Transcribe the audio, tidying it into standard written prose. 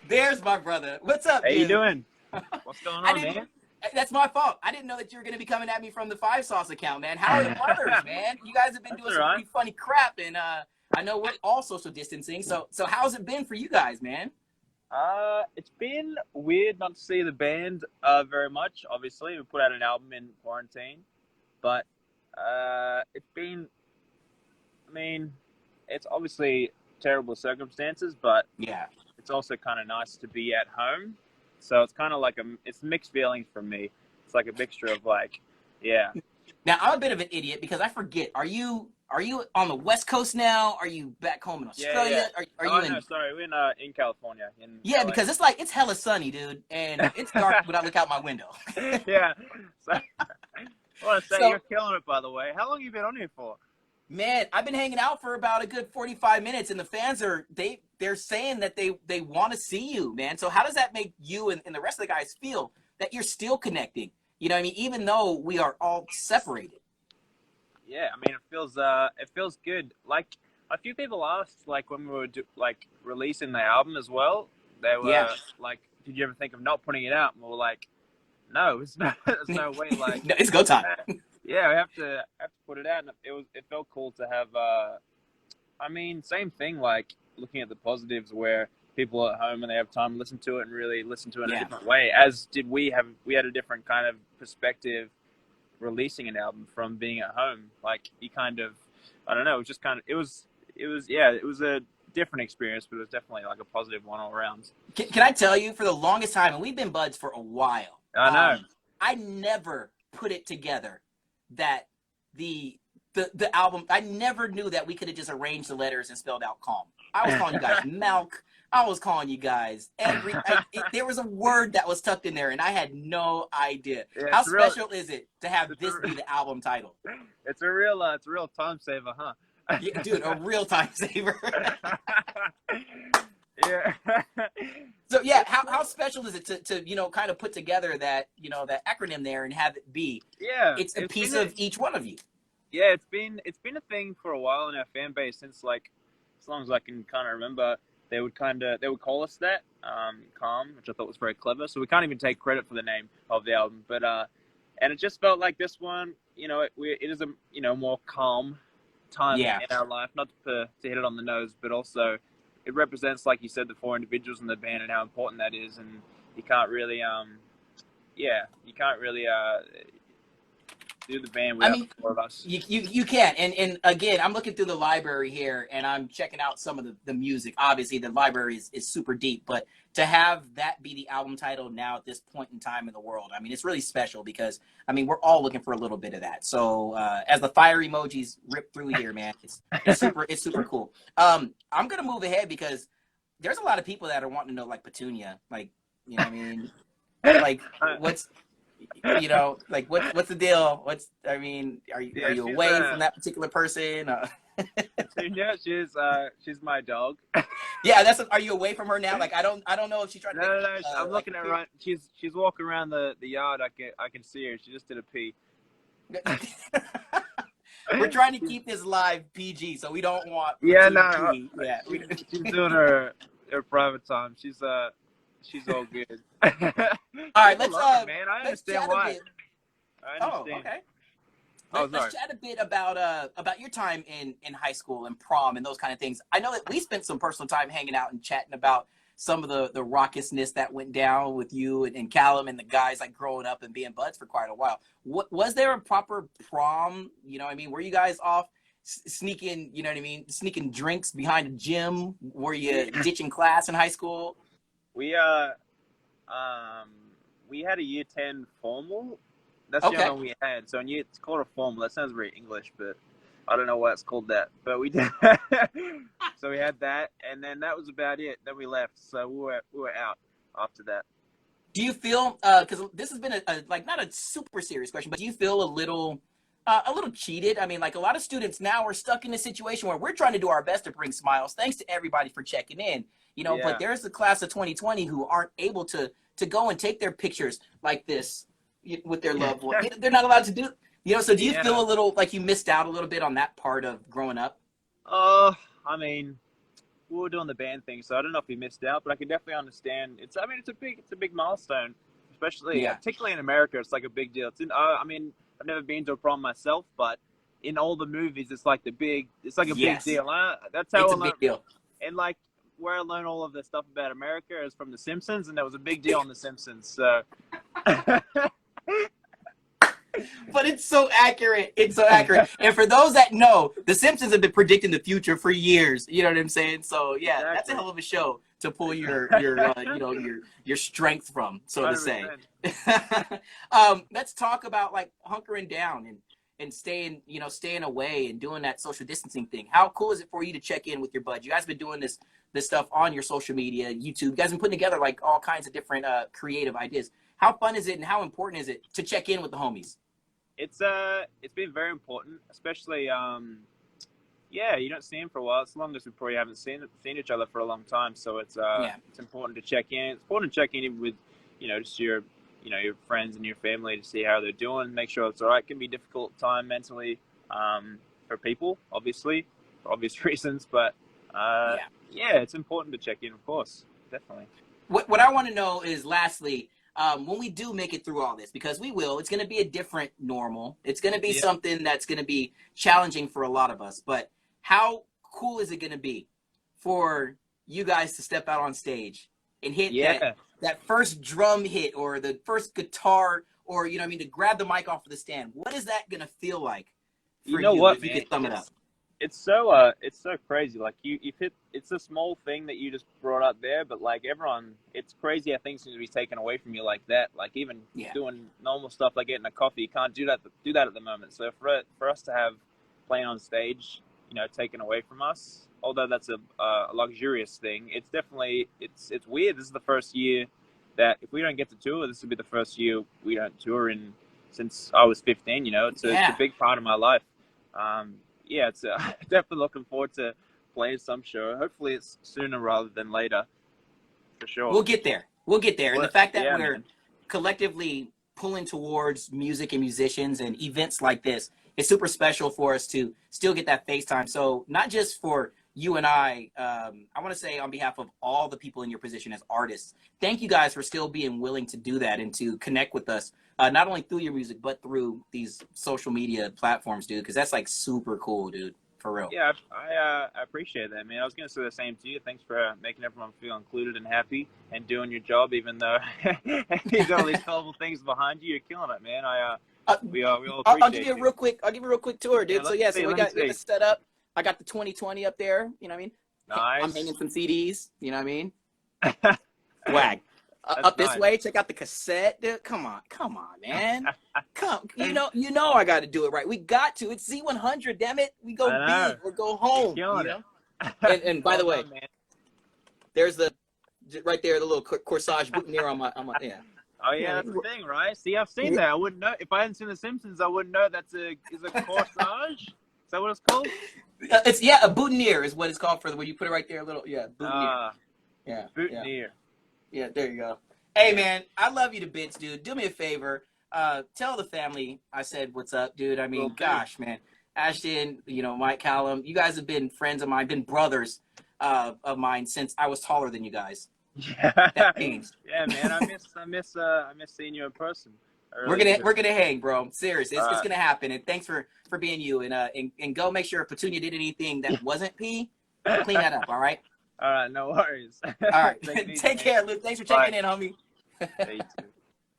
There's my brother. What's up, How you dude? doing? What's going I on, didn't. man? That's my fault. I didn't know that you were going to be coming at me from the Five Sauce account, man. How are the brothers, man? You guys have been That's doing all some right. pretty funny crap, and I know we're all social distancing. So how's it been for you guys, man? It's been weird not to see the band very much. Obviously, we put out an album in quarantine, but it's been. I mean, it's obviously terrible circumstances, but Yeah. it's also kind of nice to be at home. So it's kind of like it's mixed feelings for me. It's like a mixture of like, yeah. Now I'm a bit of an idiot because I forget. Are you on the West Coast now? Are you back home in Yeah, yeah. Australia? Are Oh you no, in? sorry, we're in California, in Yeah, LA. because it's hella sunny, dude, and it's dark when I look out my window. Yeah. So I want to say you're So killing it, by the way. How long have you been on here for? man, I've been hanging out for about a good 45 minutes, and the fans they're saying that they want to see you, man. So how does that make you and the rest of the guys feel that you're still connecting? You know what I mean? Even though we are all separated. Yeah, I mean it feels good. Like a few people asked, like when we were releasing the album as well, they Yeah. were like, "Did you ever think of not putting it out?" And we were like, "No, it's not. There's no way." Like, No, it's go time. yeah, we have to put it out. And it felt cool to have. I mean, same thing. Like looking at the positives where people are at home and they have time to listen to it and really listen to it in a Yeah. different way. As did we have. We had a different kind of perspective releasing an album from being at home. Like you kind of, I don't know, it was just kind of, it was a different experience, but it was definitely like a positive one all around. Can I tell you, for the longest time, and we've been buds for a while, I know. I never put it together that the album. I never knew that we could have just arranged the letters and spelled out calm. I was calling you guys milk. I was calling you guys there was a word that was tucked in there, and I had no idea. Yeah, How special is it to have this be the album title? It's a real time saver, huh? Yeah, dude, a real time saver. Yeah. So yeah, how special is it to kind of put together that that acronym there and have it be? Yeah, It's a piece of each one of you. yeah, it's been a thing for a while in our fan base since like as long as I can kind of remember. They would call us that, calm, which I thought was very clever. So we can't even take credit for the name of the album, but and it just felt like this one, it is a more calm time Yeah. in our life, not to hit it on the nose, but also it represents, like you said, the four individuals in the band and how important that is, and you can't really do the band I without mean, the four of us. you can. And again, I'm looking through the library here and I'm checking out some of the music. Obviously, the library is super deep, but to have that be the album title now at this point in time in the world, I mean, it's really special because, I mean, we're all looking for a little bit of that. So as the fire emojis rip through here, man, it's super cool. I'm going to move ahead because there's a lot of people that are wanting to know, like, Petunia, like, you know what I mean? Like, what's like what's the deal? I mean, are you away from that particular person? Yeah, she's my dog. Yeah, are you away from her now? Like I don't know if she's trying to. No. I'm looking at her. Right, she's walking around the yard. I can see her. She just did a pee. We're trying to keep this live PG, so we don't want. Yeah, no. Yeah, she's doing her private time. She's all good. All right, let's man. I let's understand chat why. a bit. I understand. Oh, okay. Oh, Let's chat a bit about your time in high school and prom and those kind of things. I know that we spent some personal time hanging out and chatting about some of the raucousness that went down with you and Callum and the guys, like growing up and being buds for quite a while. Was there a proper prom? You know what I mean? Were you guys off sneaking, you know what I mean, sneaking drinks behind a gym? Were you ditching class in high school? We we had a year 10 formal. That's Okay. the only one we had. So it's called a formal. That sounds very English, but I don't know why it's called that. But we did. So we had that, and then that was about it. Then we left. So we were out after that. Do you feel because this has been a like not a super serious question, but do you feel a little cheated? I mean, like a lot of students now are stuck in a situation where we're trying to do our best to bring smiles. Thanks to everybody for checking in, Yeah. but there's the class of 2020 who aren't able to go and take their pictures like this with their loved one. They're not allowed to do. So do you feel a little like you missed out a little bit on that part of growing up? I mean, we were doing the band thing, so I don't know if we missed out, but I can definitely understand. I mean, it's a big milestone, especially Yeah. particularly in America. It's like a big deal. I mean, I've never been to a prom myself, but in all the movies, it's like a big Yes. deal. That's how It's I a learned. big deal. And like where I learned all of the stuff about America is from The Simpsons, and there was a big deal on The Simpsons. So. But it's so accurate. It's so accurate. And for those that know, The Simpsons have been predicting the future for years. You know what I'm saying? So yeah, Exactly. That's a hell of a show to pull your your strength from, so to say. 100%. Let's talk about like hunkering down and staying away and doing that social distancing thing. How cool is it for you to check in with your bud? You guys have been doing this stuff on your social media, YouTube. You guys have been putting together like all kinds of different creative ideas. How fun is it and how important is it to check in with the homies? It's been very important, especially you don't see him for a while. It's the longest we probably haven't seen each other for a long time. So it's important to check in. It's important to check in with just your your friends and your family to see how they're doing, make sure it's all right. It can be a difficult time mentally for people, obviously, for obvious reasons, but it's important to check in, of course, definitely. What I want to know is, lastly, when we do make it through all this, because we will, it's going to be a different normal. It's going to be something that's going to be challenging for a lot of us. But how cool is it going to be for you guys to step out on stage and hit that first drum hit or the first guitar or, to grab the mic off of the stand? What is that going to feel like for you, if you could sum it up? It's so crazy. Like you've hit. It's a small thing that you just brought up there, but like everyone, it's crazy how things seem to be taken away from you like that. Like even doing normal stuff like getting a coffee, you can't do that at the moment. So for us to have playing on stage, taken away from us, although that's a luxurious thing, it's definitely it's weird. This is the first year that if we don't get to tour, this will be the first year we don't tour in since I was 15. It's a big part of my life. It's definitely looking forward to playing some show. Hopefully it's sooner rather than later, for sure. We'll get there. And the fact that we're collectively pulling towards music and musicians and events like this is super special for us to still get that FaceTime. So not just for you and I want to say on behalf of all the people in your position as artists, thank you guys for still being willing to do that and to connect with us. Not only through your music, but through these social media platforms, dude, because that's like super cool, dude, for real. Yeah, I appreciate that, man. I was going to say the same to you. Thanks for making everyone feel included and happy and doing your job, even though you got all these colorful things behind you. You're killing it, man. We all appreciate I'll give you a real quick tour, dude. So we got this set up. I got the 2020 up there, you know what I mean? Nice. I'm hanging some CDs, you know what I mean? Swag. Up this way, check out the cassette, dude. Come on, man. You know I got to do it right. We got to. It's Z100, damn it. We go big or go home. Killing it. And by the way, there's right there the little corsage boutonniere on my yeah. Oh yeah, that's the thing, right? See, I've seen that. I wouldn't know if I hadn't seen The Simpsons. I wouldn't know is a corsage. Is that what it's called? It's a boutonniere is what it's called for where you put it right there, a little boutonniere. Boutonniere. Yeah, there you go. Hey man, I love you to bits, dude. Do me a favor. Tell the family I said what's up, dude. I mean, gosh, man. Ashton, Mike Callum, you guys have been friends of mine, been brothers of mine since I was taller than you guys. Yeah. That changed. Yeah, man. I miss seeing you in person. We're gonna hang, bro. Seriously, it's gonna happen. And thanks for being you. And go make sure if Petunia did anything that wasn't pee, clean that up. All right. All right, no worries. All right. Take care, Luke. Thanks for checking in, homie. You too.